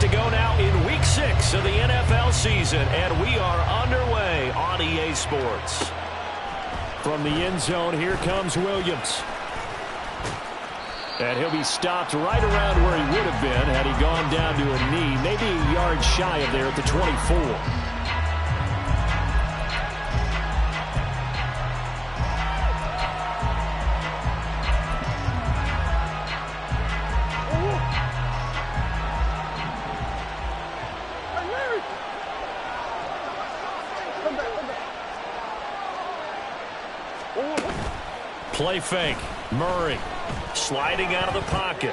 to go now in Week 6 of the NFL season, and we are underway on EA Sports. From the end zone, here comes Williams. And he'll be stopped right around where he would have been had he gone down to a knee, maybe a yard shy of there at the 24. Play fake. Murray sliding out of the pocket.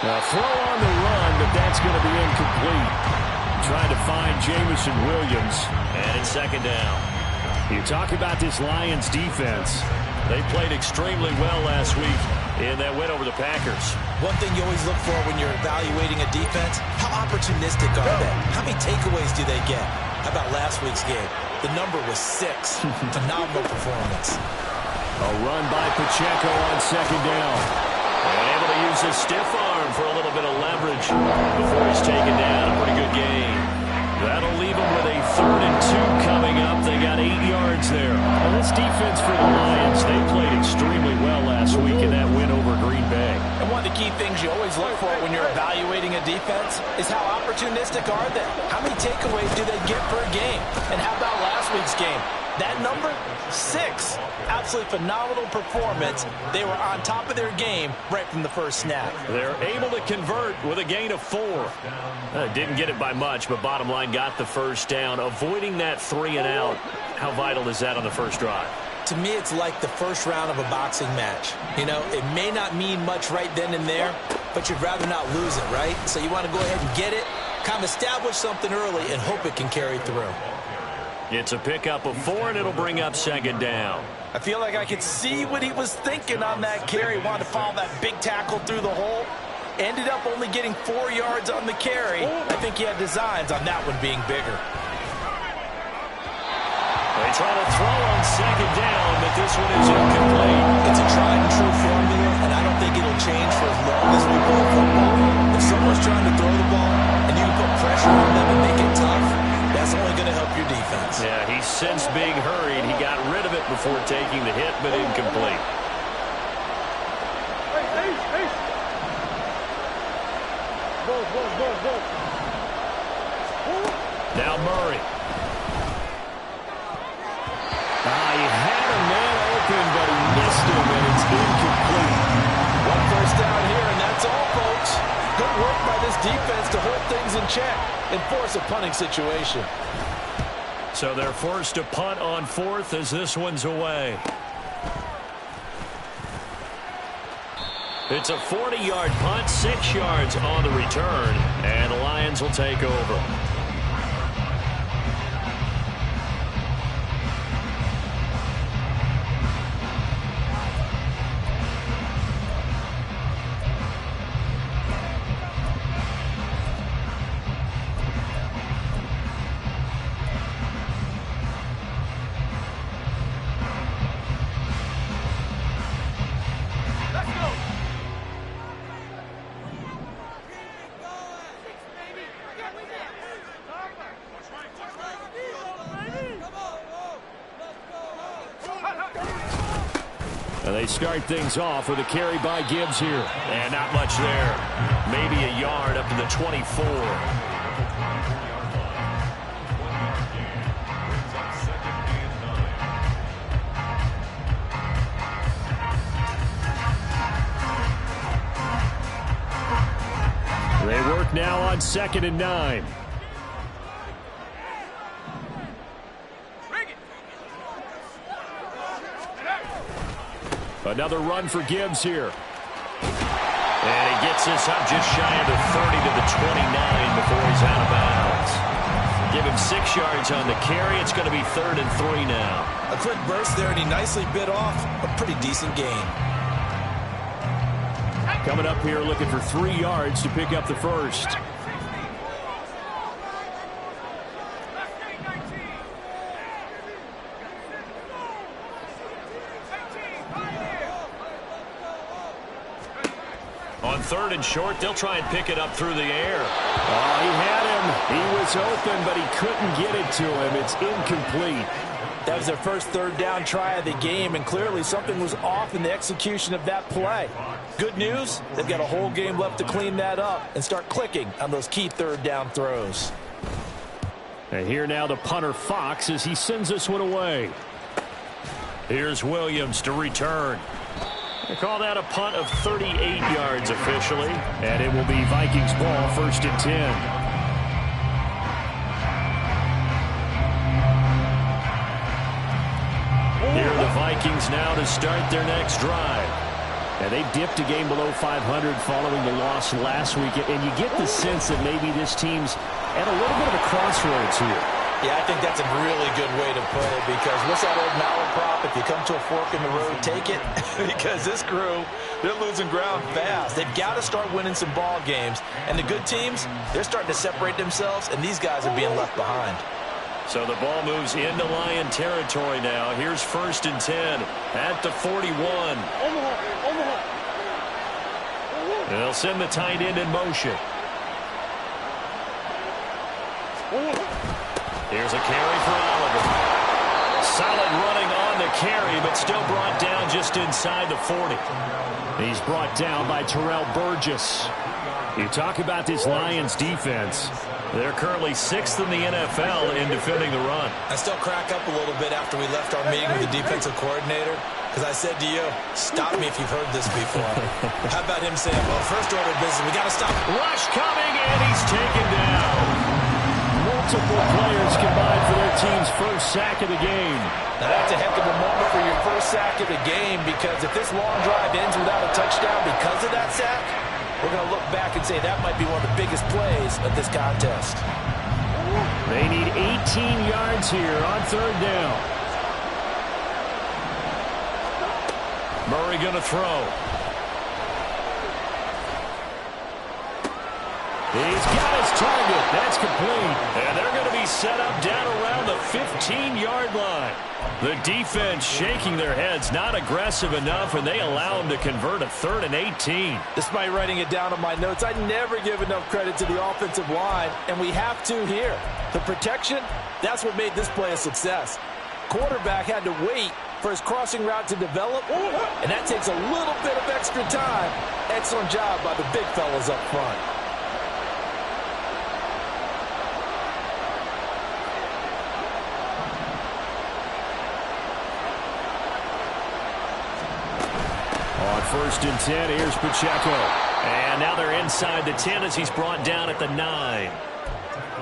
Now throw on the run, but that's going to be incomplete. Trying to find Jamison Williams. And it's second down. You talk about this Lions defense. They played extremely well last week in that win over the Packers. One thing you always look for when you're evaluating a defense, how opportunistic are they? How many takeaways do they get? How about last week's game? The number was 6. Phenomenal performance. A run by Pacheco on second down. And able to use his stiff arm for a little bit of leverage before he's taken down. A pretty good game. That'll leave him with a 3rd and 2 coming up. They got 8 yards there. Well, this defense for the Lions, they played extremely well last week in that win over Green Bay. And one of the key things you always look for when you're evaluating a defense is how opportunistic are they? How many takeaways do they get per game? And how about last week's game? That number, 6. Absolutely phenomenal performance. They were on top of their game right from the first snap. They're able to convert with a gain of 4. Didn't get it by much, but bottom line got the first down. Avoiding that 3 and out. How vital is that on the first drive? To me, it's like the first round of a boxing match. You know, it may not mean much right then and there, but you'd rather not lose it, right? So you want to go ahead and get it, kind of establish something early, and hope it can carry through. It's a pickup of 4, and it'll bring up second down. I feel like I could see what he was thinking on that carry. Wanted to follow that big tackle through the hole. Ended up only getting 4 yards on the carry. I think he had designs on that one being bigger. They try to throw on second down, but this one is incomplete. It's a tried and true formula, and I don't think it'll change for as long as we play football. If someone's trying to throw the ball and you can put pressure on them and make it tough, that's only going to help your defense. Yeah, he's since being hurried. He got rid of it before taking the hit, but incomplete. Now Murray. He had a man open, but he missed him, and it's incomplete. One first down here, and that's all, folks. Good work by this defense to hold things in check and force a punting situation. So they're forced to punt on 4th as this one's away. It's a 40-yard punt, 6 yards on the return, and the Lions will take over. And they start things off with a carry by Gibbs here. And not much there. Maybe a yard up to the 24. They work now on 2nd and 9. Another run for Gibbs here. And he gets this up just shy of the 30 to the 29 before he's out of bounds. Give him 6 yards on the carry. It's going to be 3rd and 3 now. A quick burst there, and he nicely bit off a pretty decent gain. Coming up here looking for 3 yards to pick up the first. On 3rd and short, they'll try and pick it up through the air. Oh, he had him. He was open, but he couldn't get it to him. It's incomplete. That was their first 3rd down try of the game, and clearly something was off in the execution of that play. Good news, they've got a whole game left to clean that up and start clicking on those key 3rd down throws. And here now the punter Fox as he sends this one away. Here's Williams to return. They call that a punt of 38 yards officially. And it will be Vikings ball, 1st and 10. Here are the Vikings now to start their next drive. And they dipped a game below 500 following the loss last week. And you get the sense that maybe this team's at a little bit of a crossroads here. Yeah, I think that's a really good way to put it, because what's that old malaprop? If you come to a fork in the road, take it. Because this crew, they're losing ground fast. They've got to start winning some ball games. And the good teams, they're starting to separate themselves, and these guys are being left behind. So the ball moves into Lion territory now. Here's 1st and 10 at the 41. They'll send the tight end in motion. Here's a carry for Oliver. Solid running on the carry, but still brought down just inside the 40. He's brought down by Terrell Burgess. You talk about this Lions defense. They're currently 6th in the NFL in defending the run. I still crack up a little bit after we left our meeting with the defensive coordinator, because I said to you, stop me if you've heard this before. How about him saying, well, first order of business, we got to stop. Rush coming, and he's taken down. Multiple players combined for their team's first sack of the game. Now that's a heck of a moment for your first sack of the game, because if this long drive ends without a touchdown because of that sack, we're going to look back and say that might be one of the biggest plays of this contest. They need 18 yards here on 3rd down. Murray going to throw. He's got his target. That's complete. And they're going to be set up down around the 15-yard line. The defense shaking their heads, not aggressive enough, and they allow them to convert a 3rd and 18. Despite writing it down on my notes, I never give enough credit to the offensive line, and we have to here. The protection, that's what made this play a success. Quarterback had to wait for his crossing route to develop, and that takes a little bit of extra time. Excellent job by the big fellas up front. On 1st and 10, here's Pacheco. And now they're inside the 10 as he's brought down at the 9.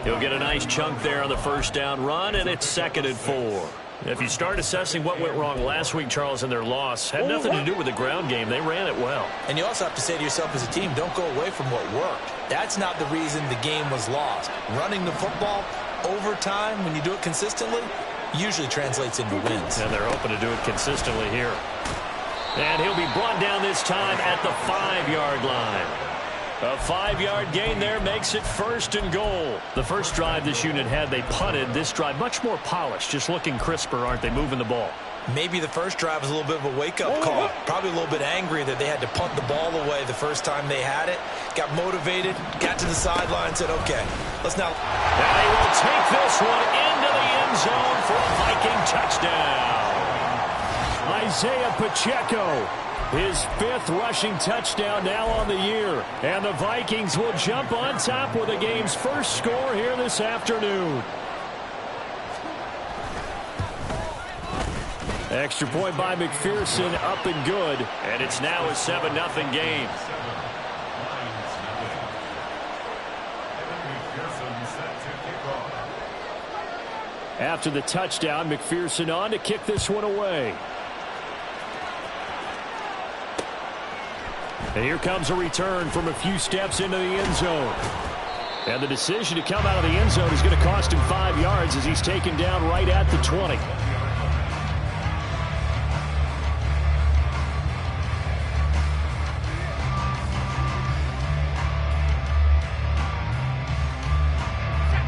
He'll get a nice chunk there on the 1st down run, and it's 2nd and 4. If you start assessing what went wrong last week, Charles, in their loss, had nothing to do with the ground game. They ran it well. And you also have to say to yourself as a team, don't go away from what worked. That's not the reason the game was lost. Running the football over time, when you do it consistently, usually translates into wins. And they're hoping to do it consistently here. And he'll be brought down this time at the 5-yard line. A 5-yard gain there makes it 1st and goal. The first drive this unit had, they punted. This drive, much more polished, just looking crisper, aren't they, moving the ball? Maybe the first drive was a little bit of a wake-up call. Probably a little bit angry that they had to punt the ball away the first time they had it. Got motivated, got to the sideline, said, okay, let's now. And they will take this one into the end zone for a Viking touchdown. Isaiah Pacheco, his 5th rushing touchdown now on the year. And the Vikings will jump on top with the game's first score here this afternoon. Extra point by McPherson, up and good. And it's now a 7-0 game. After the touchdown, McPherson on to kick this one away. And here comes a return from a few steps into the end zone. And the decision to come out of the end zone is going to cost him 5 yards as he's taken down right at the 20.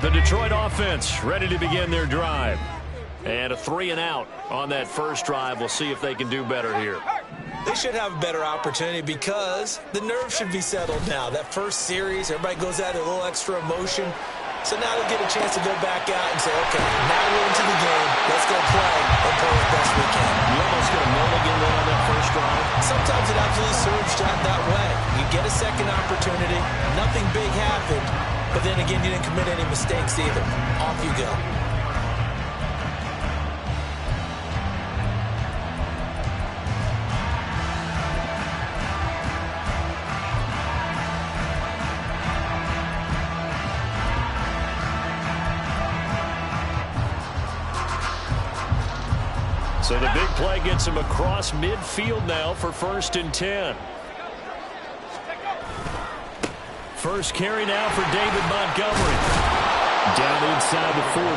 The Detroit offense ready to begin their drive. And a 3-and-out on that first drive. We'll see if they can do better here. They should have a better opportunity because the nerves should be settled now. That first series, everybody goes out a little extra emotion. So now they'll get a chance to go back out and say, okay, now we're into the game. Let's go play and play as best we can. You almost get a mulligan win on that first drive. Sometimes it absolutely serves John that way. You get a second opportunity. Nothing big happened. But then again, you didn't commit any mistakes either. Off you go. So the big play gets him across midfield now for 1st and 10. First carry now for David Montgomery. Down inside the 40.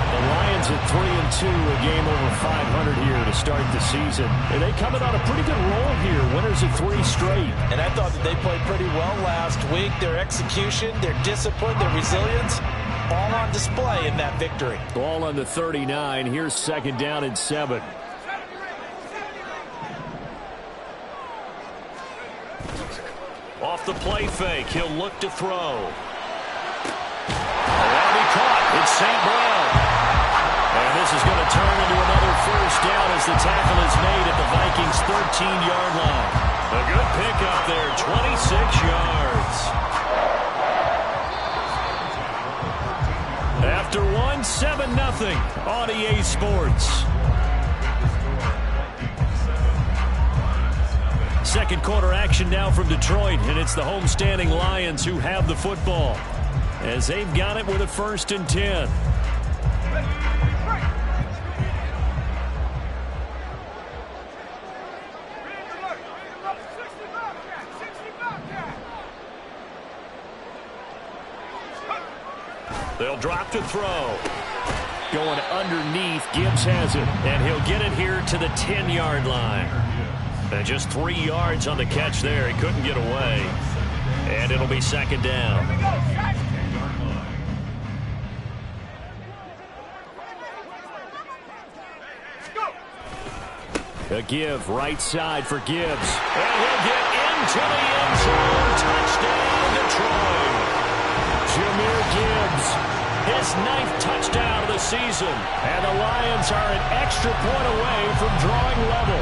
The Lions at 3-2, a game over 500 here to start the season. And they coming on a pretty good roll here, winners of 3 straight. And I thought that they played pretty well last week. Their execution, their discipline, their resilience, all on display in that victory. Ball on the 39. Here's 2nd down and 7. Off the play fake. He'll look to throw. That'll be caught. It's St. Brown. And this is going to turn into another first down as the tackle is made at the Vikings' 13-yard line. A good pickup there, 26 yards. After 7-0 on EA Sports. Second quarter action now from Detroit, and it's the homestanding Lions who have the football as they've got it with a 1st and 10. They'll drop to throw. Going underneath, Gibbs has it, and he'll get it here to the 10-yard line. And just 3 yards on the catch there. He couldn't get away. And it'll be 2nd down. A give, right side for Gibbs. And he'll get into the end zone. Touchdown, Detroit. Jahmyr Gibbs, his 9th touchdown of the season. And the Lions are an extra point away from drawing level.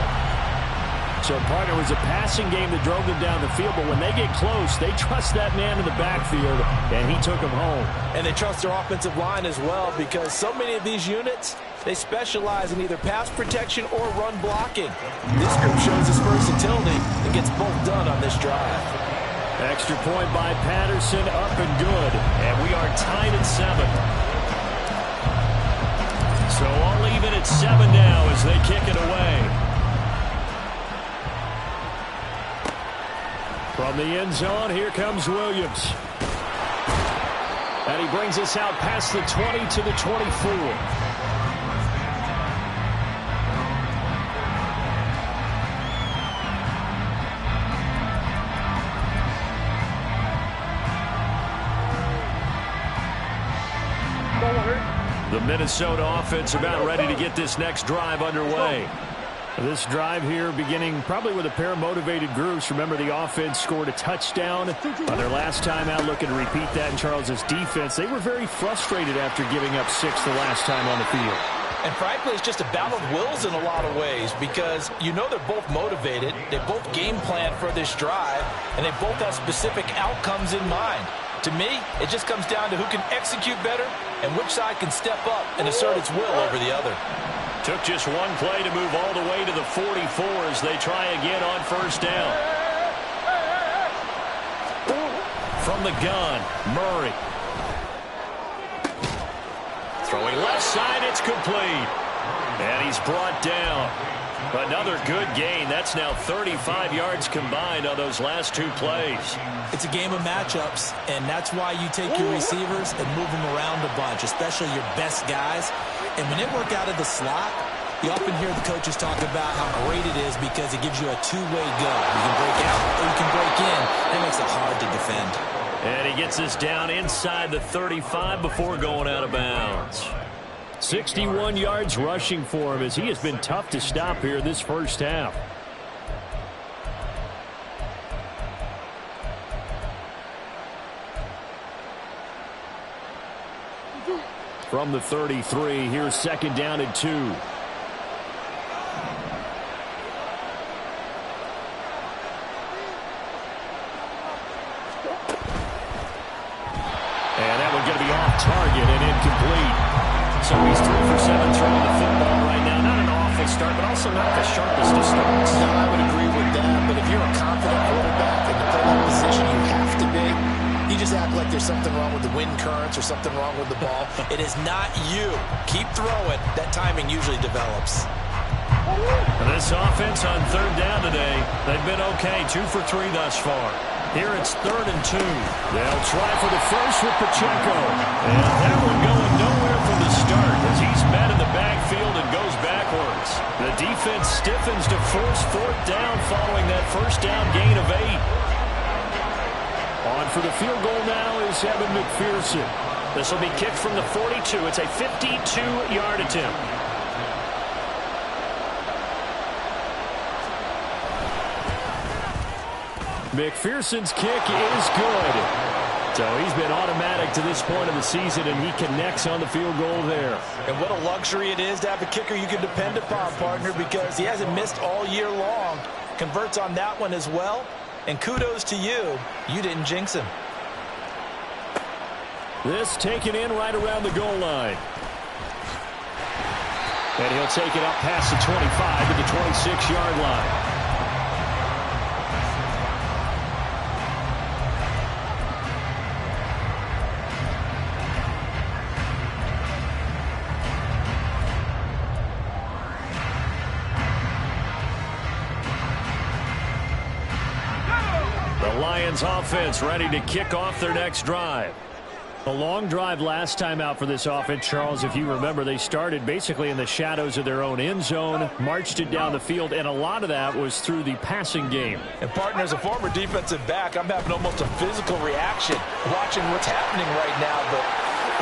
So, partner, it was a passing game that drove them down the field, but when they get close, they trust that man in the backfield, and he took them home. And they trust their offensive line as well, because so many of these units, they specialize in either pass protection or run blocking. This group shows its versatility and gets both done on this drive. Extra point by Patterson, up and good. And we are tied at 7. So I'll leave it at 7 now as they kick it away. From the end zone, here comes Williams. And he brings us out past the 20 to the 24. The Minnesota offense about ready to get this next drive underway. This drive here beginning probably with a pair of motivated groups. Remember, the offense scored a touchdown on their last time out, looking to repeat that in Charles's defense. They were very frustrated after giving up 6 the last time on the field. And frankly, it's just a battle of wills in a lot of ways, because you know they're both motivated, they both game plan for this drive, and they both have specific outcomes in mind. To me, it just comes down to who can execute better and which side can step up and assert its will over the other. Took just one play to move all the way to the 44 as they try again on 1st down. From the gun, Murray. Throwing left side, it's complete. And he's brought down. Another good gain. That's now 35 yards combined on those last 2 plays. It's a game of matchups, and that's why you take your receivers and move them around a bunch, especially your best guys. And when they work out of the slot, you often hear the coaches talk about how great it is because it gives you a two-way go. You can break out or you can break in. That makes it hard to defend. And he gets us down inside the 35 before going out of bounds. 61 yards rushing for him as he has been tough to stop here this first half. from the 33. Here's second down and 2. And that one's going to be off target and incomplete. So he's 3 for 7 throwing the football right now. Not an awful start, but also not the sharpest of starts. No, I would agree with that. But if you're a confident quarterback and to play that position, you have to be. You just act like there's something wrong with the wind currents or something wrong with the ball. It is not you. Keep throwing. That timing usually develops. This offense on third down today, they've been okay. 2 for 3 thus far. Here it's 3rd and 2. They'll try for the first with Pacheco. And that one going nowhere from the start as he's met in the backfield and goes backwards. The defense stiffens to force 4th down following that first down gain of 8. On for the field goal now is Evan McPherson. This will be kicked from the 42. It's a 52-yard attempt. McPherson's kick is good. So he's been automatic to this point of the season, and he connects on the field goal there. And what a luxury it is to have a kicker you can depend upon, partner, because he hasn't missed all year long. Converts on that one as well. And kudos to you. You didn't jinx him. This taken in right around the goal line. And he'll take it up past the 25 to the 26-yard line. Offense ready to kick off their next drive. A long drive last time out for this offense, Charles. If you remember, they started basically in the shadows of their own end zone, marched it down the field, and a lot of that was through the passing game. And partner, as a former defensive back, I'm having almost a physical reaction watching what's happening right now. But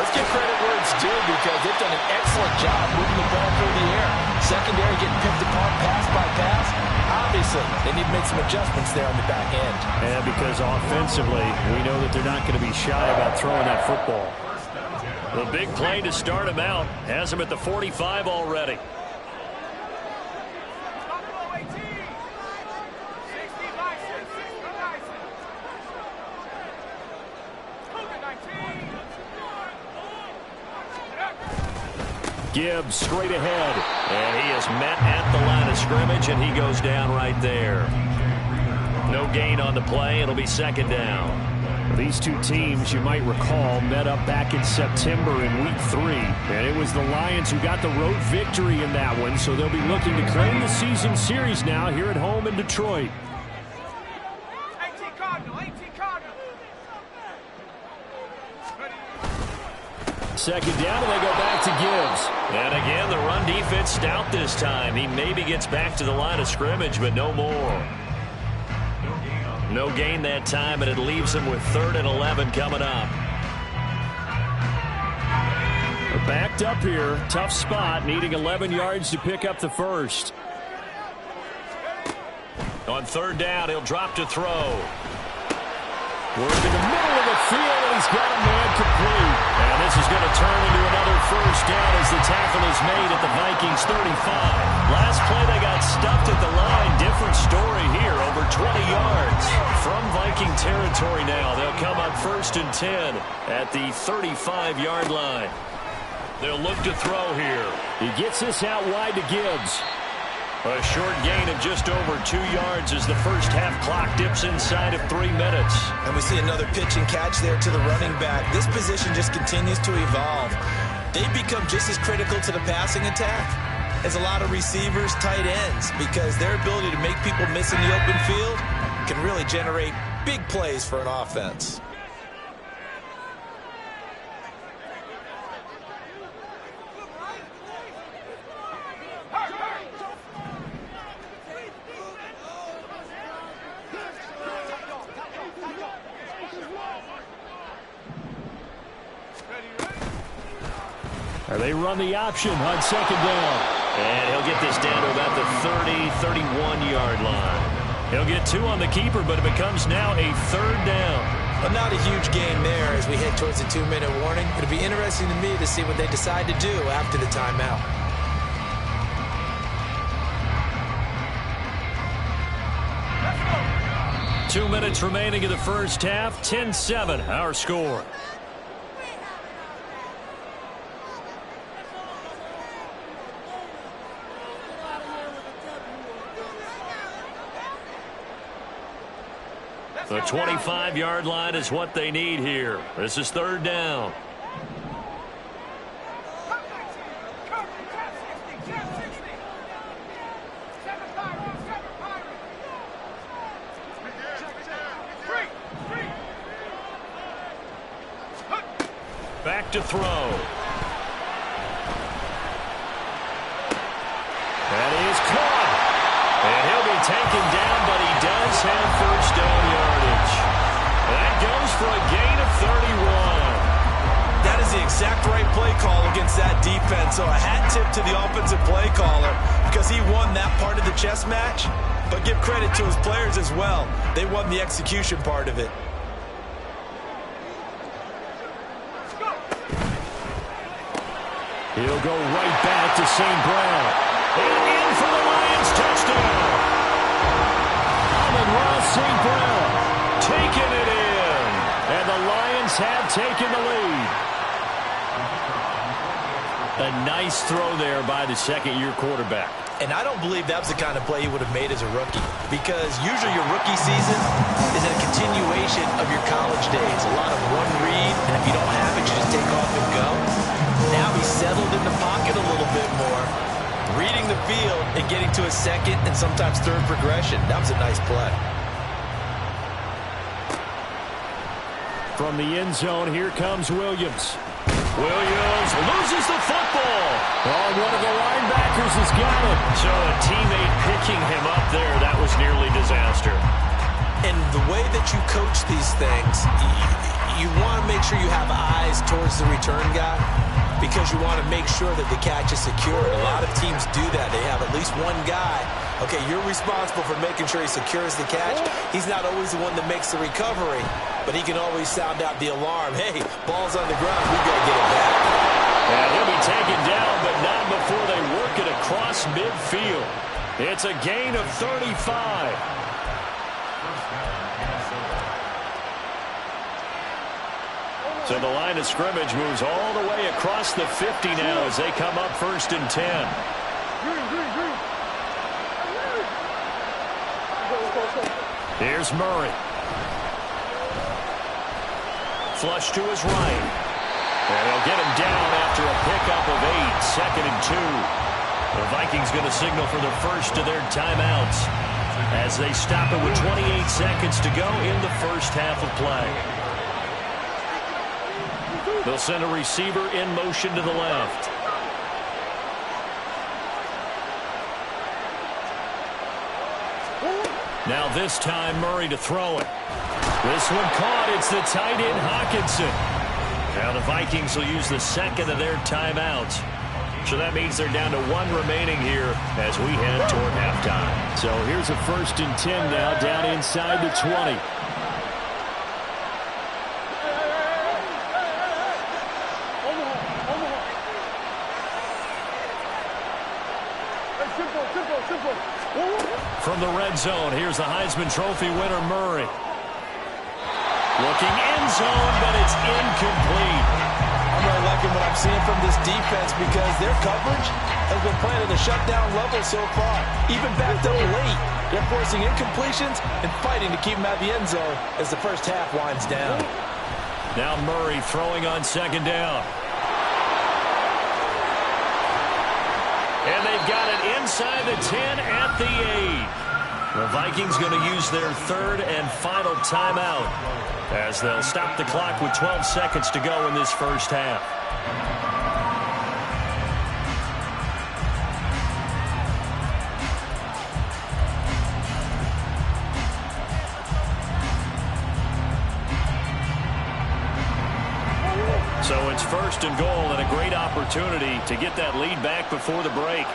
let's give credit where it's due because they've done an excellent job moving the ball through the air. Secondary getting picked apart pass by pass. Obviously, they need to make some adjustments there on the back end. And because offensively, we know that they're not going to be shy about throwing that football. The big play to start him out has him at the 45 already. Gibbs straight ahead, and he is met at the line of scrimmage, and he goes down right there. No gain on the play. It'll be second down. These two teams, you might recall, met up back in September in Week 3, and it was the Lions who got the road victory in that one, so they'll be looking to claim the season series now here at home in Detroit. Second down, and they go back to Gibbs. And again, the run defense stout this time. He maybe gets back to the line of scrimmage, but no more. No gain that time, and it leaves him with 3rd and 11 coming up. They're backed up here. Tough spot, needing 11 yards to pick up the first. On 3rd down, he'll drop to throw. Work in the middle of the field, and he's got a man complete. And this is going to turn into another first down as the tackle is made at the Vikings 35. Last play, they got stuffed at the line. Different story here, over 20 yards. From Viking territory now, they'll come up 1st and 10 at the 35-yard line. They'll look to throw here. He gets this out wide to Gibbs. A short gain of just over 2 yards as the first half clock dips inside of 3 minutes. And we see another pitch and catch there to the running back. This position just continues to evolve. They become just as critical to the passing attack as a lot of receivers, tight ends, because their ability to make people miss in the open field can really generate big plays for an offense. They run the option on 2nd down. And he'll get this down to about the 30, 31-yard line. He'll get 2 on the keeper, but it becomes now a 3rd down. Well, not a huge gain there as we head towards the 2-minute warning. It'll be interesting to me to see what they decide to do after the timeout. Let's go. 2 minutes remaining in the first half. 10-7, our score. The 25-yard line is what they need here. This is third down. Back to throw. That is caught. And he'll be taken down, but he does have first down yardage. That goes for a gain of 31. That is the exact right play call against that defense. So a hat tip to the offensive play caller because he won that part of the chess match. But give credit to his players as well. They won the execution part of it. He'll go right back to St. Brown. And in for the Lions touchdown. Amon-Ra St. Brown taking it in. And the Lions have taken the lead. A nice throw there by the second-year quarterback. And I don't believe that was the kind of play he would have made as a rookie. Because usually your rookie season is a continuation of your college days. A lot of one read, and if you don't have it, you just take off and go. Now he's settled in the pocket a little bit more, reading the field and getting to a second and sometimes third progression. That was a nice play. From the end zone, here comes Williams. Williams loses the football. Oh, one of the linebackers has got it. So a teammate picking him up there, that was nearly disaster. And the way that you coach these things, you want to make sure you have eyes towards the return guy because you want to make sure that the catch is secured. A lot of teams do that. They have at least one guy. Okay, you're responsible for making sure he secures the catch. He's not always the one that makes the recovery, but he can always sound out the alarm. Hey, ball's on the ground. We got to get it back. And he'll be taken down, but not before they work it across midfield. It's a gain of 35. So the line of scrimmage moves all the way across the 50 now as they come up 1st and 10. Here's Murray. Flush to his right. And they'll get him down after a pickup of 8, 2nd and 2. The Vikings going to signal for the first of their timeouts as they stop it with 28 seconds to go in the first half of play. They'll send a receiver in motion to the left. Now this time Murray to throw it. This one caught. It's the tight end Hawkinson. Now the Vikings will use the second of their timeouts. So that means they're down to 1 remaining here as we head toward halftime. So here's a 1st and 10 now down inside the 20. From the red zone, here's the Heisman Trophy winner, Murray. Looking end zone, but it's incomplete. I'm really liking what I'm seeing from this defense because their coverage has been playing at a shutdown level so far. Even backed up late, they're forcing incompletions and fighting to keep them out of the end zone as the first half winds down. Now Murray throwing on 2nd down. And they've got it inside the 10 at the 8. The Vikings going to use their 3rd and final timeout as they'll stop the clock with 12 seconds to go in this first half. So it's 1st and goal and a great opportunity to get that lead back before the break.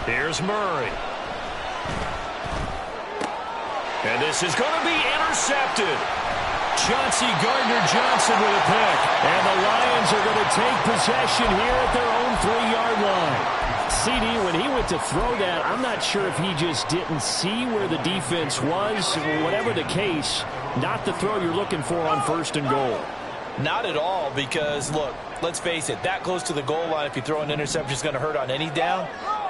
Here's Murray. And this is going to be intercepted. Chauncey Gardner-Johnson with a pick. And the Lions are going to take possession here at their own 3-yard line. CD, when he went to throw that, I'm not sure if he just didn't see where the defense was. Whatever the case, not the throw you're looking for on 1st and goal. Not at all, because, look, let's face it, that close to the goal line, if you throw an interception, is going to hurt on any down.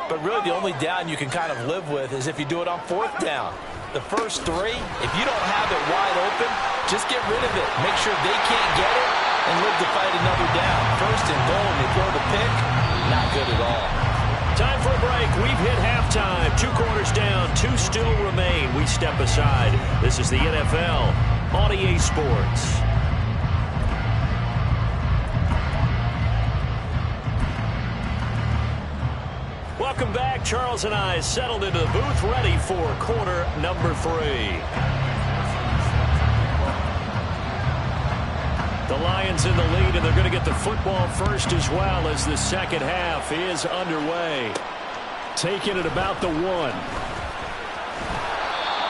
But really the only down you can kind of live with is if you do it on 4th down. The first 3, if you don't have it wide open, just get rid of it. Make sure they can't get it and live to fight another down. 1st and goal, and you throw the pick, not good at all. Time for a break. We've hit halftime. 2 quarters down. 2 still remain. We step aside. This is the NFL on EA Sports. Welcome back. Charles and I settled into the booth, ready for quarter number 3. The Lions in the lead, and they're going to get the football first as well as the second half is underway. Taking it about the 1.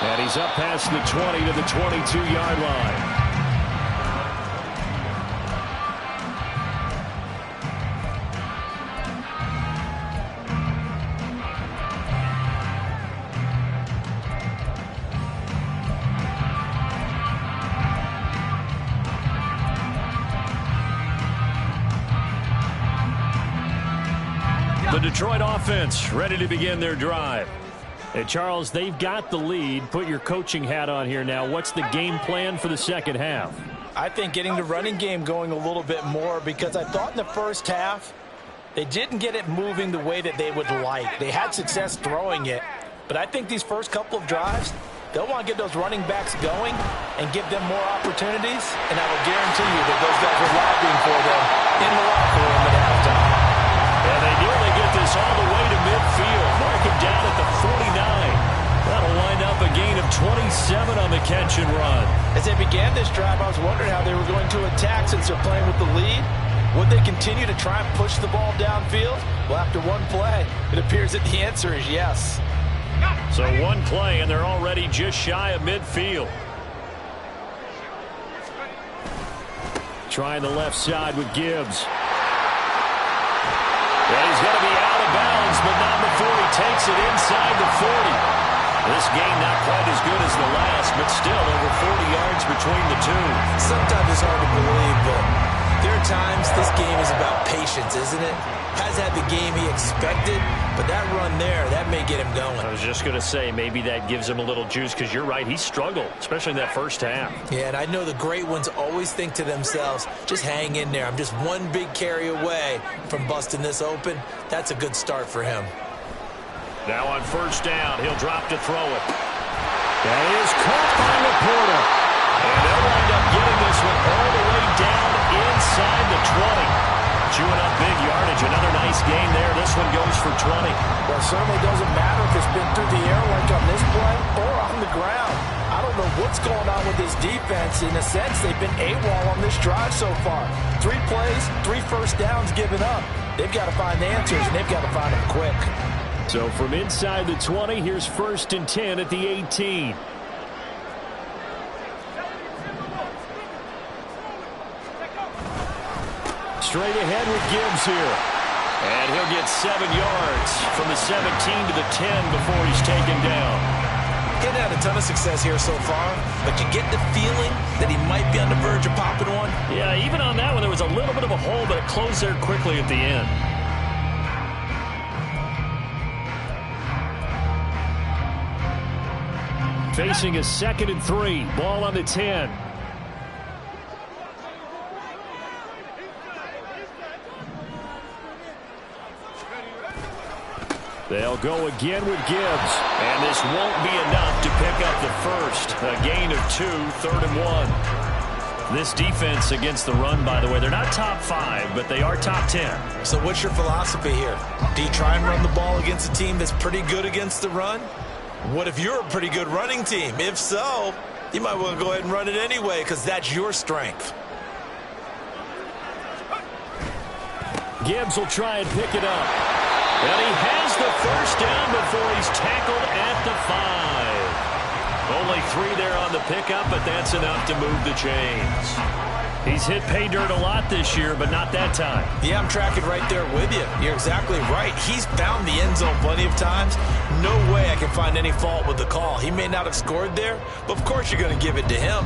And he's up past the 20 to the 22-yard line. The Detroit offense ready to begin their drive. And Charles, they've got the lead. Put your coaching hat on here now. What's the game plan for the second half? I think getting the running game going a little bit more, because I thought in the first half they didn't get it moving the way that they would like. They had success throwing it, but I think these first couple of drives, they'll want to get those running backs going and give them more opportunities, and I will guarantee you that those guys are lobbying for them in the locker room at halftime. And they nearly get this all the way to midfield. Mark him down at the 49. That'll wind up a gain of 27 on the catch and run. As they began this drive, I was wondering how they were going to attack since they're playing with the lead. Would they continue to try and push the ball downfield? Well, after one play, it appears that the answer is yes. So one play, and they're already just shy of midfield. Trying the left side with Gibbs. And he's going to be out of bounds, but not before he takes it inside the 40. This game not quite as good as the last, but still over 40 yards between the two. Sometimes it's hard to believe, but there are times this game is about patience, isn't it? Has had the game he expected, but that run there, that may get him going. I was just going to say, maybe that gives him a little juice, because you're right, he struggled, especially in that first half. Yeah, and I know the great ones always think to themselves, just hang in there. I'm just one big carry away from busting this open. That's a good start for him. Now on first down, he'll drop to throw it. That is caught by Laporta. And they'll wind up getting this one all the way down inside the 20. Chewing up big yardage. Another nice gain there. This one goes for 20. Well, it certainly doesn't matter if it's been through the air like on this play or on the ground. I don't know what's going on with this defense. In a sense, they've been AWOL on this drive so far. 3 plays, 3 first downs given up. They've got to find the answers, and they've got to find them quick. So from inside the 20, here's 1st and 10 at the 18. Straight ahead with Gibbs here. And he'll get 7 yards from the 17 to the 10 before he's taken down. He's had a ton of success here so far, but you get the feeling that he might be on the verge of popping one. Yeah, even on that one, there was a little bit of a hole, but it closed there quickly at the end. Facing a 2nd and 3. Ball on the 10. They'll go again with Gibbs. And this won't be enough to pick up the first. A gain of 2, 3rd and 1. This defense against the run, by the way, they're not top 5, but they are top 10. So what's your philosophy here? Do you try and run the ball against a team that's pretty good against the run? What if you're a pretty good running team? If so, you might want to go ahead and run it anyway, because that's your strength. Gibbs will try and pick it up. And he has the first down before he's tackled at the 5. Only 3 there on the pickup, but that's enough to move the chains. He's hit pay dirt a lot this year, but not that time. Yeah, I'm tracking right there with you. You're exactly right. He's found the end zone plenty of times. No way I can find any fault with the call. He may not have scored there, but of course you're going to give it to him.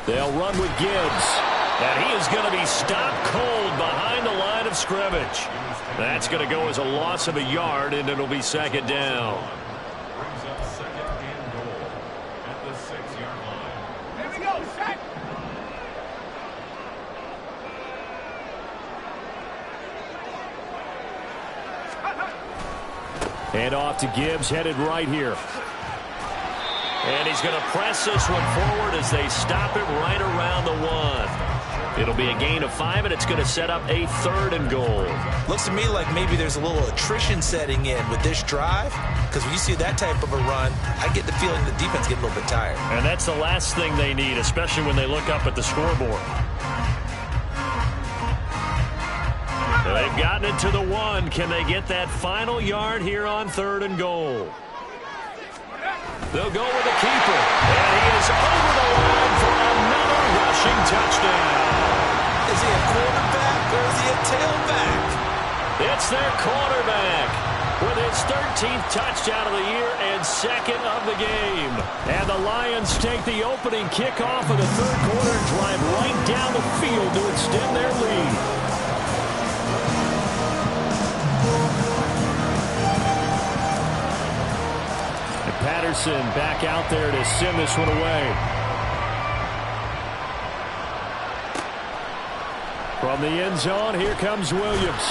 They'll run with Gibbs. And he is going to be stopped cold behind the line of scrimmage. That's going to go as a loss of a yard, and it'll be second down. Brings up second and goal at the 6-yard line. Here we go, set. Hand off to Gibbs, headed right here. And he's going to press this one forward as they stop it right around the 1. It'll be a gain of 5, and it's going to set up a 3rd and goal. Looks to me like maybe there's a little attrition setting in with this drive, because when you see that type of a run, I get the feeling the defense getting a little bit tired. And that's the last thing they need, especially when they look up at the scoreboard. They've gotten it to the 1. Can they get that final yard here on 3rd and goal? They'll go with the keeper. And he is over the line for another rushing touchdown. Is he a quarterback or is he a tailback? It's their quarterback with his 13th touchdown of the year and 2nd of the game. And the Lions take the opening kickoff of the 3rd quarter and drive right down the field to extend their lead. Patterson back out there to send this one away. From the end zone, here comes Williams.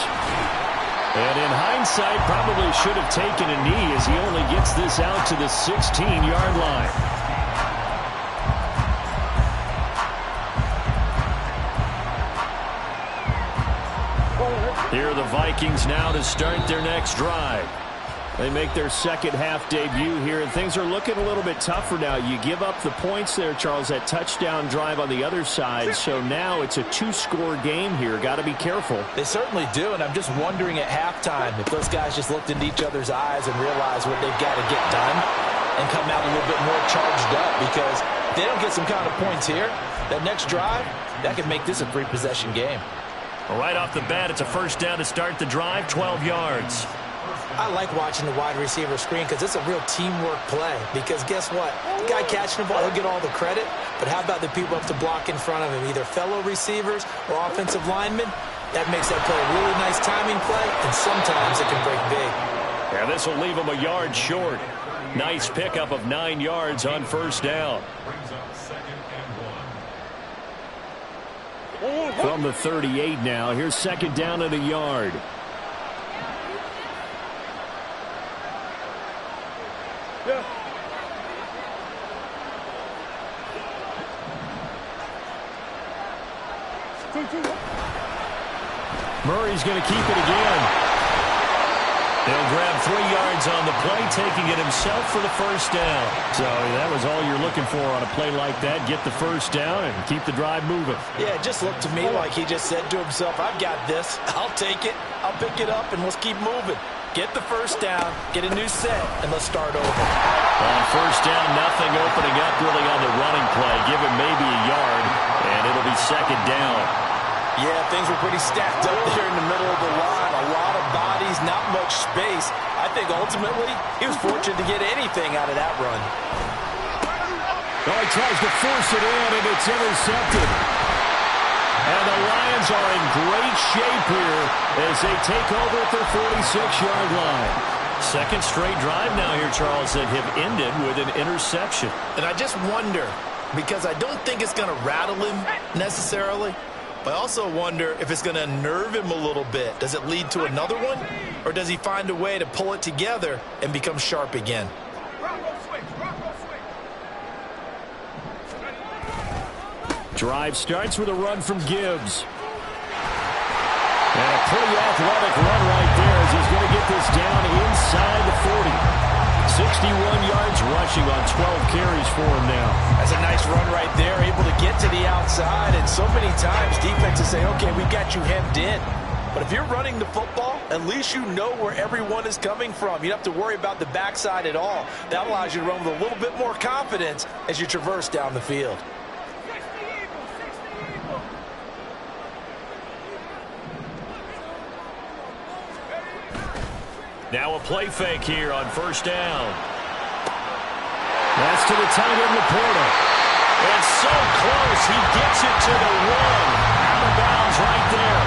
And in hindsight, probably should have taken a knee as he only gets this out to the 16-yard line. Here are the Vikings now to start their next drive. They make their second half debut here, and things are looking a little bit tougher now. You give up the points there, Charles, that touchdown drive on the other side. So now it's a 2-score game here. Got to be careful. They certainly do, and I'm just wondering at halftime if those guys just looked into each other's eyes and realized what they've got to get done and come out a little bit more charged up, because if they don't get some kind of points here, that next drive, that could make this a 3-possession game. Well, right off the bat, it's a first down to start the drive, 12 yards. I like watching the wide receiver screen because it's a real teamwork play. Because guess what? The guy catching the ball, he'll get all the credit. But how about the people up to block in front of him, either fellow receivers or offensive linemen? That makes that play a really nice timing play, and sometimes it can break big. Yeah, this will leave him a yard short. Nice pickup of 9 yards on first down. Brings up second and 1. From the 38 now, here's second down and a yard. Yeah. Murray's going to keep it again. He'll grab 3 yards on the play, taking it himself for the first down. So that was all you're looking for on a play like that. Get the first down and keep the drive moving. Yeah, it just looked to me like he just said to himself, I've got this. I'll take it. I'll pick it up, and let's keep moving. Get the first down, get a new set, and let's start over. On first down, nothing opening up really on the running play. Give him maybe a yard, and it'll be second down. Yeah, things were pretty stacked up there in the middle of the line. A lot of bodies, not much space. I think ultimately he was fortunate to get anything out of that run. Oh, he tries to force it in, and it's intercepted. And the Lions are in great shape here as they take over at their 46-yard line. Second straight drive now here, Charles, that have ended with an interception. And I just wonder, because I don't think it's going to rattle him necessarily, but I also wonder if it's going to unnerve him a little bit. Does it lead to another one? Or does he find a way to pull it together and become sharp again? Drive starts with a run from Gibbs. And a pretty athletic run right there as he's going to get this down inside the 40. 61 yards rushing on 12 carries for him now. That's a nice run right there, able to get to the outside. And so many times defenses say, okay, we've got you hemmed in. But if you're running the football, at least you know where everyone is coming from. You don't have to worry about the backside at all. That allows you to run with a little bit more confidence as you traverse down the field. Now a play fake here on first down. That's to the tight end, Laporta. And so close, he gets it to the one. Out of bounds right there.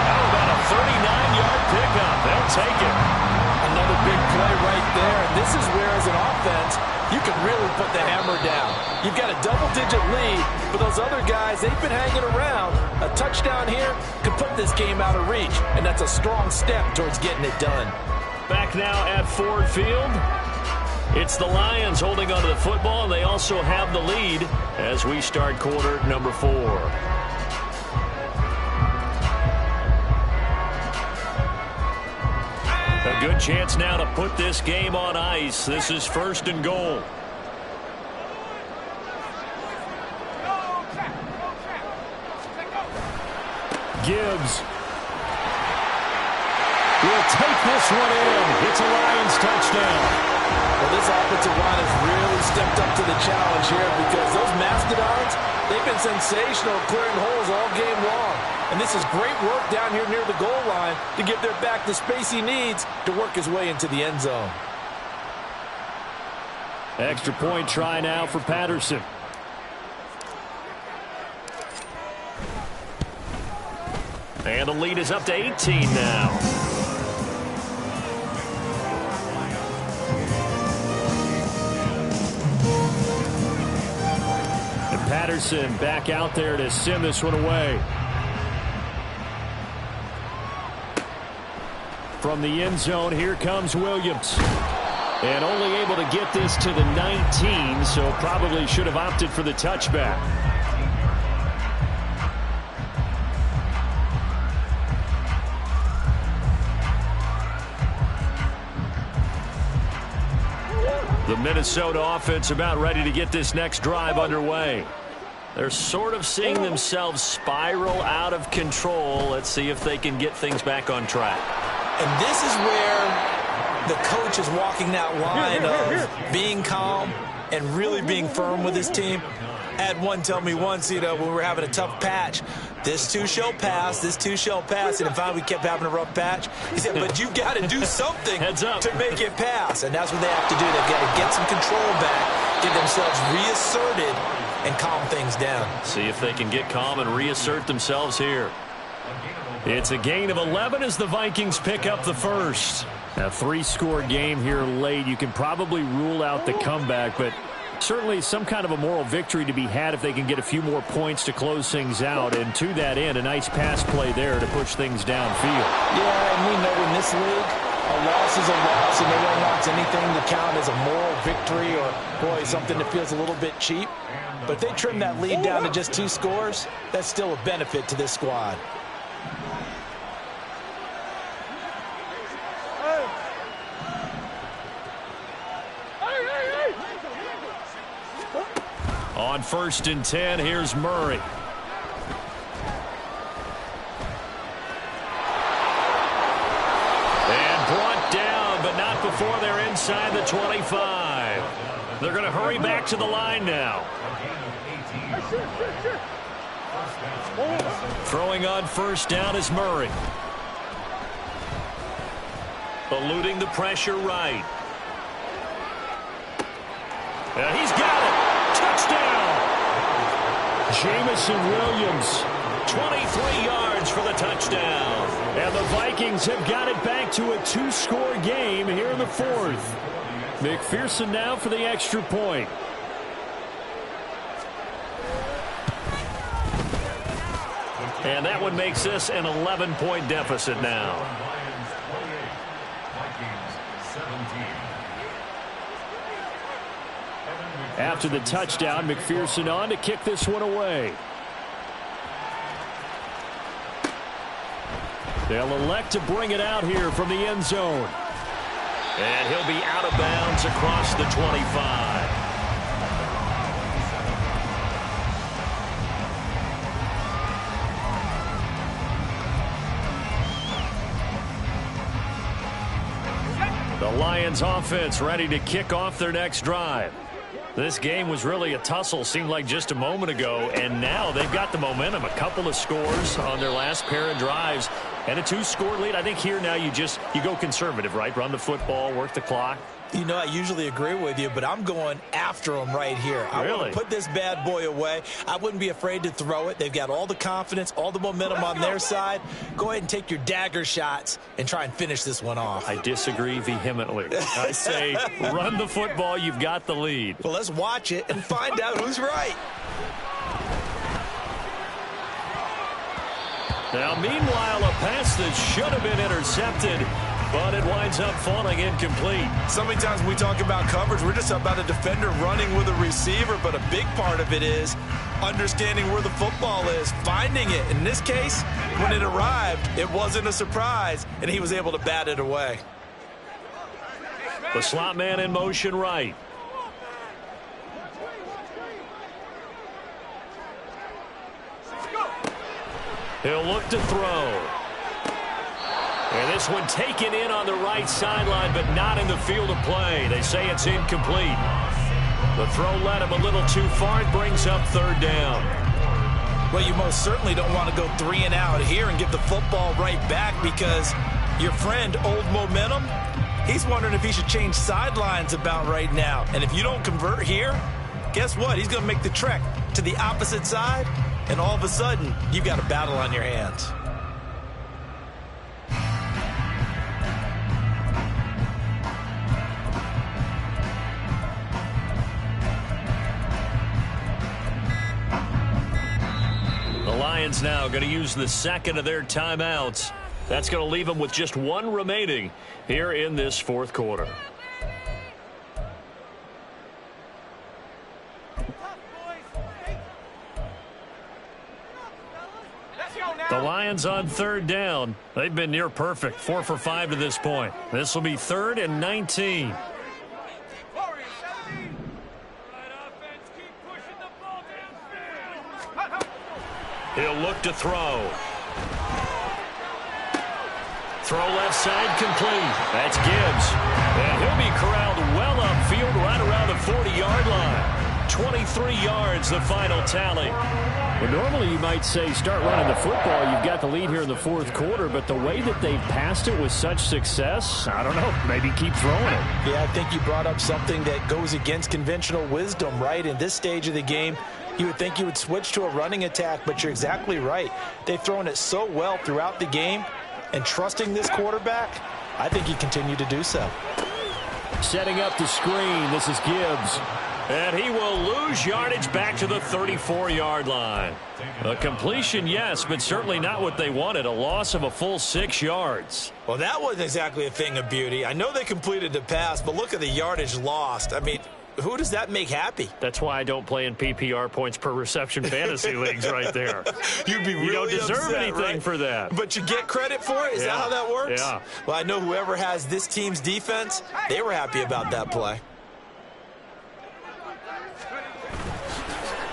How about a 39-yard pickup? They'll take it. Another big play right there. And this is where, as an offense, you can really put the hammer down. You've got a double-digit lead, but those other guys, they've been hanging around. A touchdown here could put this game out of reach, and that's a strong step towards getting it done. Back now at Ford Field. It's the Lions holding onto the football, and they also have the lead as we start quarter number 4. A good chance now to put this game on ice. This is first and goal. Gibbs will take this one in. It's a Lions touchdown. Well, this offensive line has really stepped up to the challenge here because those Mastodons, they've been sensational clearing holes all game long. And this is great work down here near the goal line to give their back the space he needs to work his way into the end zone. Extra point try now for Patterson. And the lead is up to 18 now. Patterson back out there to send this one away. From the end zone, here comes Williams. And only able to get this to the 19, so probably should have opted for the touchback. The Minnesota offense about ready to get this next drive underway. They're sort of seeing themselves spiral out of control. Let's see if they can get things back on track. And this is where the coach is walking that line of being calm and really being firm with his team. I had one tell me once, when we were having a tough patch, this too shall pass, this too shall pass. And finally we kept having a rough patch. He said, but you got to do something to make it pass. And that's what they have to do. They've got to get some control back, get themselves reasserted, and calm things down. See if they can get calm and reassert themselves here. It's a gain of 11 as the Vikings pick up the first. A 3-score game here late. You can probably rule out the comeback, but certainly some kind of a moral victory to be had if they can get a few more points to close things out. And to that end, a nice pass play there to push things downfield. Yeah, and we know in this league, a loss is a loss, and no one wants anything to count as a moral victory or, boy, something that feels a little bit cheap. But if they trim that lead down to just 2 scores, that's still a benefit to this squad. On 1st and 10, here's Murray. And brought down, but not before they're inside the 25. They're going to hurry back to the line now. Throwing on 1st down is Murray. Eluding the pressure right. And he's got it. Touchdown! Jamison Williams, 23 yards for the touchdown. And the Vikings have got it back to a 2-score game here in the 4th. McPherson now for the extra point. And that one makes this an 11-point deficit now. After the touchdown, McPherson on to kick this one away. They'll elect to bring it out here from the end zone. And he'll be out of bounds across the 25. The Lions offense ready to kick off their next drive. This game was really a tussle, seemed like just a moment ago, and now they've got the momentum. A couple of scores on their last pair of drives and a 2-score lead. I think here now you go conservative, right? Run the football, work the clock. You know, I usually agree with you, but I'm going after them right here. I want to put this bad boy away. I wouldn't be afraid to throw it. They've got all the confidence, all the momentum on their side. Go ahead and take your dagger shots and try and finish this one off. I disagree vehemently. I say run the football. You've got the lead. Well, let's watch it and find out who's right. Now, meanwhile, a pass that should have been intercepted, but it winds up falling incomplete. So many times when we talk about coverage, we're just about a defender running with a receiver, but a big part of it is understanding where the football is, finding it. In this case, when it arrived, it wasn't a surprise, and he was able to bat it away. The slot man in motion right. He'll look to throw. And this one taken in on the right sideline, but not in the field of play. They say it's incomplete. The throw led him a little too far. It brings up third down. Well, you most certainly don't want to go 3 and out here and give the football right back, because your friend, Old Momentum, he's wondering if he should change sidelines about right now. And if you don't convert here, guess what? He's going to make the trek to the opposite side, and all of a sudden, you've got a battle on your hands. The Lions now going to use the second of their timeouts. That's going to leave them with just one remaining here in this fourth quarter. The Lions on third down. They've been near perfect, 4 for 5 to this point. This will be 3rd and 19. He'll look to throw. Throw left side complete. That's Gibbs. And he'll be corralled well upfield right around the 40-yard line. 23 yards, the final tally. Well, normally you might say start running the football. You've got the lead here in the fourth quarter, but the way that they've passed it with such success, I don't know, maybe keep throwing it. Yeah, I think you brought up something that goes against conventional wisdom, right? In this stage of the game, you would think you would switch to a running attack, but you're exactly right. They've thrown it so well throughout the game, and trusting this quarterback, I think you continue to do so. Setting up the screen, this is Gibbs. And he will lose yardage back to the 34-yard line. A completion, yes, but certainly not what they wanted. A loss of a full 6 yards. Well, that wasn't exactly a thing of beauty. I know they completed the pass, but look at the yardage lost. I mean, who does that make happy? That's why I don't play in PPR points per reception fantasy leagues right there. You'd be really You don't deserve upset, anything right? for that. But you get credit for it? Is that how that works? Yeah. Well, I know whoever has this team's defense, they were happy about that play.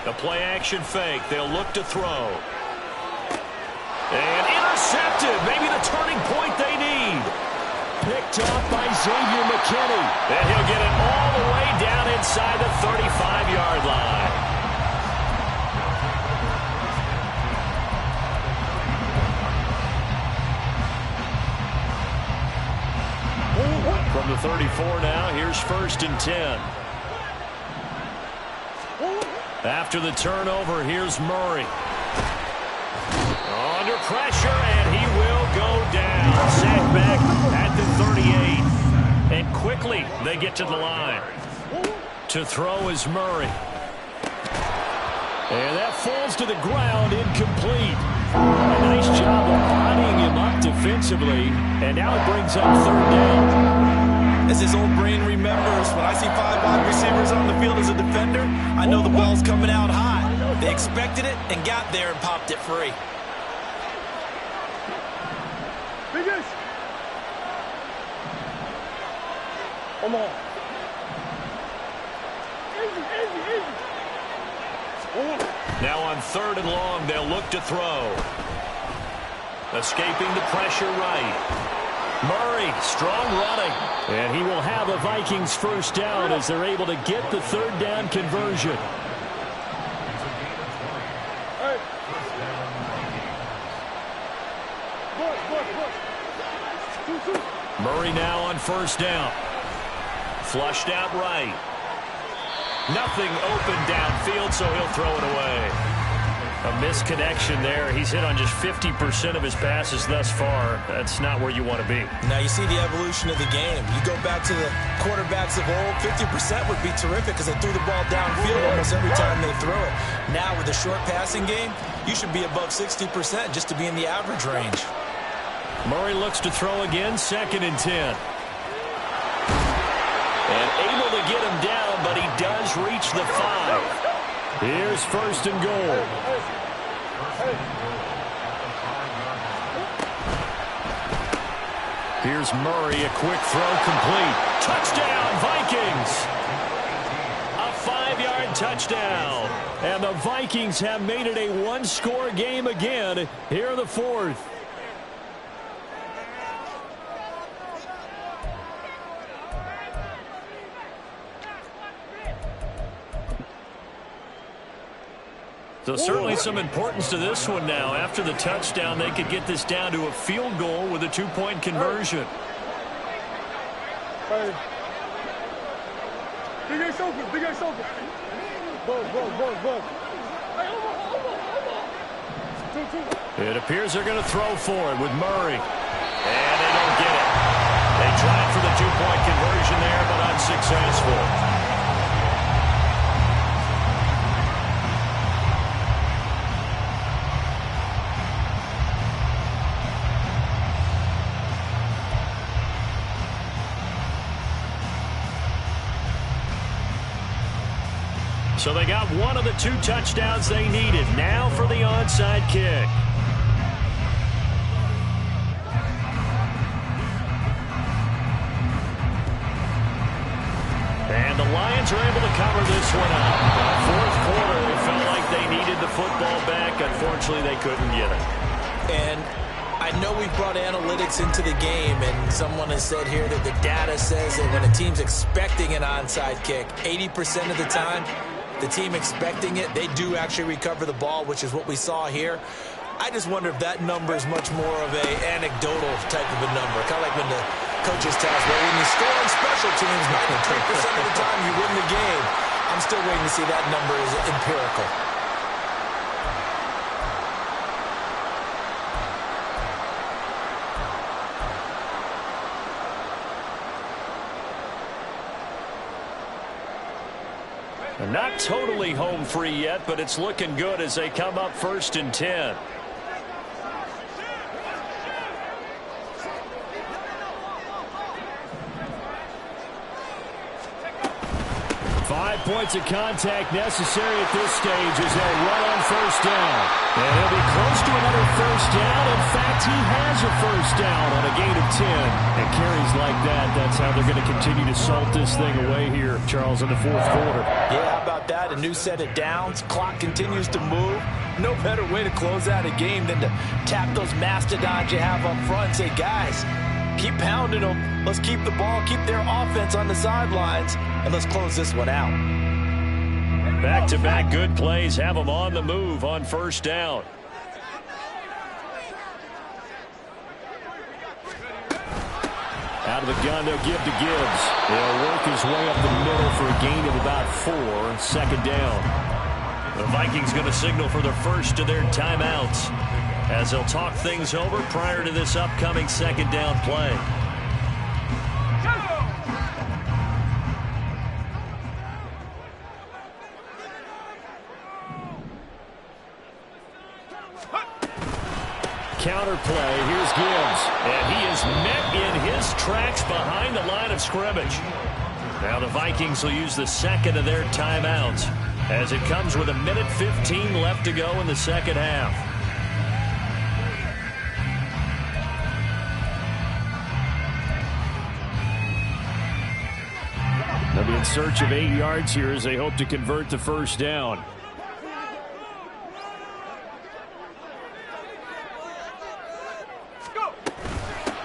The play-action fake. They'll look to throw. And intercepted. Maybe the turning point they need. Picked off by Xavier McKinney. And he'll get it all the way down inside the 35-yard line. From the 34 now, here's 1st and 10. After the turnover, here's Murray. Under pressure, and he will go down. Sacked back at the 38. And quickly, they get to the line. To throw is Murray. And that falls to the ground, incomplete. A nice job of bodying him up defensively. And now it brings up 3rd down. As his old brain remembers, when I see 5 wide receivers on the field as a defender, I know the ball's coming out hot. They expected it and got there and popped it free. Biggest. Come on. Easy. Now on 3rd and long, they'll look to throw. Escaping the pressure right. Murray, strong running. And he will have a Vikings first down as they're able to get the 3rd down conversion. Murray now on 1st down. Flushed out right. Nothing open downfield, so he'll throw it away. A misconnection there. He's hit on just 50% of his passes thus far. That's not where you want to be. Now you see the evolution of the game. You go back to the quarterbacks of old, 50% would be terrific because they threw the ball downfield almost every time they throw it. Now with the short passing game, you should be above 60% just to be in the average range. Murray looks to throw again, 2nd and 10. And able to get him down, but he does reach the 5. Here's 1st and goal. Here's Murray, a quick throw complete. Touchdown, Vikings! A 5-yard touchdown. And the Vikings have made it a 1-score game again here in the 4th. So certainly some importance to this one now. After the touchdown, they could get this down to a field goal with a 2-point conversion. Hey. Big Ace open. Go. Hey, over. It appears they're going to throw for it with Murray. And they don't get it. They tried for the 2-point conversion there, but unsuccessful. So they got one of the 2 touchdowns they needed. Now for the onside kick. And the Lions are able to cover this one up. In the 4th quarter, they felt like they needed the football back. Unfortunately, they couldn't get it. And I know we've brought analytics into the game, and someone has said here that the data says that when a team's expecting an onside kick, 80% of the time, the team expecting it, they do actually recover the ball, which is what we saw here. I just wonder if that number is much more of a anecdotal type of a number. Kind of like when the coaches tell us, well, when you score on special teams, 93% of the time you win the game. I'm still waiting to see that number is empirical. Not totally home free yet, but it's looking good as they come up 1st and 10. Five points of contact necessary at this stage as they'll run on 1st down. And he'll be close to another 1st down. In fact, he has a 1st down on a gain of 10. And carries like that, that's how they're going to continue to salt this thing away here, Charles, in the 4th quarter. Yeah, how about that? A new set of downs. Clock continues to move. No better way to close out a game than to tap those mastodons you have up front and say, guys, keep pounding them. Let's keep the ball, keep their offense on the sidelines, and let's close this one out. Back-to-back good plays have them on the move on 1st down. Out of the gun, they'll give to Gibbs. He'll work his way up the middle for a gain of about 4. 2nd down. The Vikings going to signal for the first of their timeouts as they'll talk things over prior to this upcoming 2nd down play. Counter play. Here's Gibbs. And he is met in his tracks behind the line of scrimmage. Now the Vikings will use the 2nd of their timeouts as it comes with 1:15 left to go in the 2nd half. They'll be in search of 8 yards here as they hope to convert the first down.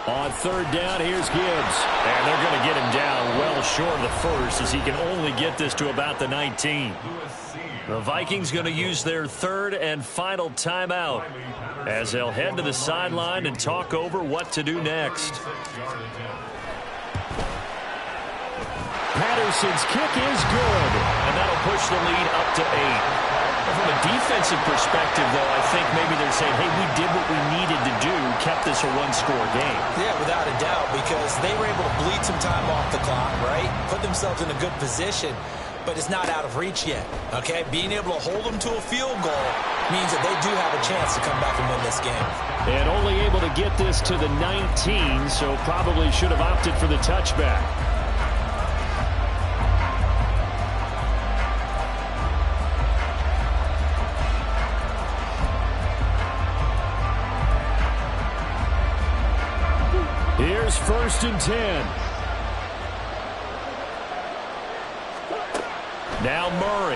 On third down, here's Gibbs. And they're going to get him down well short of the first as he can only get this to about the 19. The Vikings going to use their third and final timeout as they'll head to the sideline and talk over what to do next. Patterson's kick is good, and that'll push the lead up to 8. From a defensive perspective, though, I think maybe they're saying, hey, we did what we needed to do, kept this a one-score game. Yeah, without a doubt, because they were able to bleed some time off the clock, right? Put themselves in a good position, but it's not out of reach yet, okay? Being able to hold them to a field goal means that they do have a chance to come back and win this game. And only able to get this to the 19, so probably should have opted for the touchback. Here's 1st and 10. Now Murray.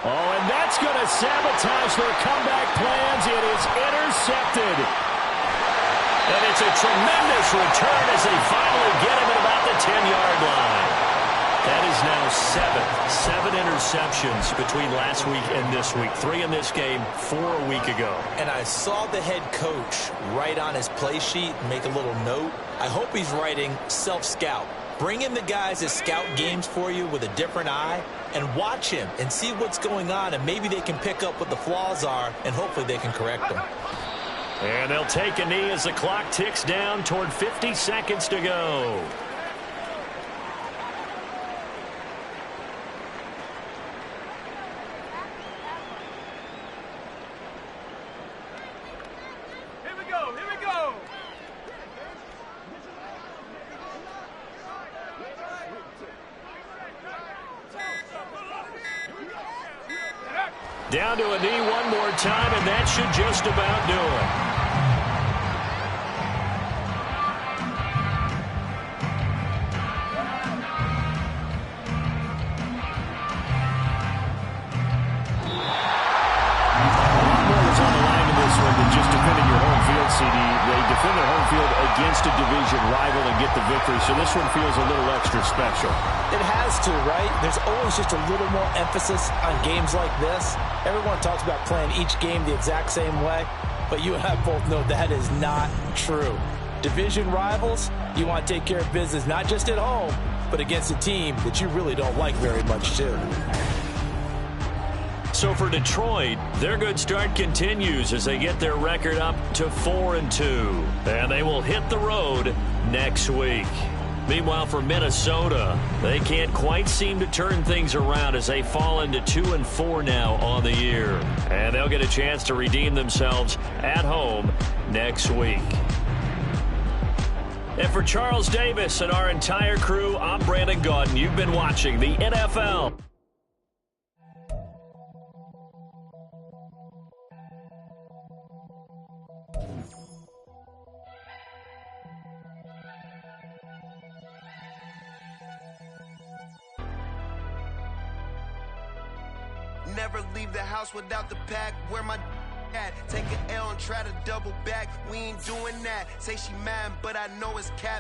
Oh, and that's going to sabotage their comeback plans. It is intercepted. And it's a tremendous return as they finally get him at about the 10-yard line. That is now 7 interceptions between last week and this week. 3 in this game, 4 a week ago. And I saw the head coach write on his play sheet, make a little note. I hope he's writing self-scout. Bring in the guys that scout games for you with a different eye and watch him and see what's going on, and maybe they can pick up what the flaws are, and hopefully they can correct them. And they'll take a knee as the clock ticks down toward 50 seconds to go. Down to a knee one more time, and that should just about do it. Just defending your home field, CD. They defend their home field against a division rival and get the victory, so this one feels a little extra special. It has to, right? There's always just a little more emphasis on games like this. Everyone talks about playing each game the exact same way, but you and I both know that is not true. Division rivals, you want to take care of business not just at home, but against a team that you really don't like very much, too. So for Detroit, their good start continues as they get their record up to 4-2. And they will hit the road next week. Meanwhile, for Minnesota, they can't quite seem to turn things around as they fall into 2-4 now on the year. And they'll get a chance to redeem themselves at home next week. And for Charles Davis and our entire crew, I'm Brandon Gaudin. You've been watching the NFL. Never leave the house without the pack. Where my at? Take an L and try to double back. We ain't doing that. Say she mad, but I know it's cap.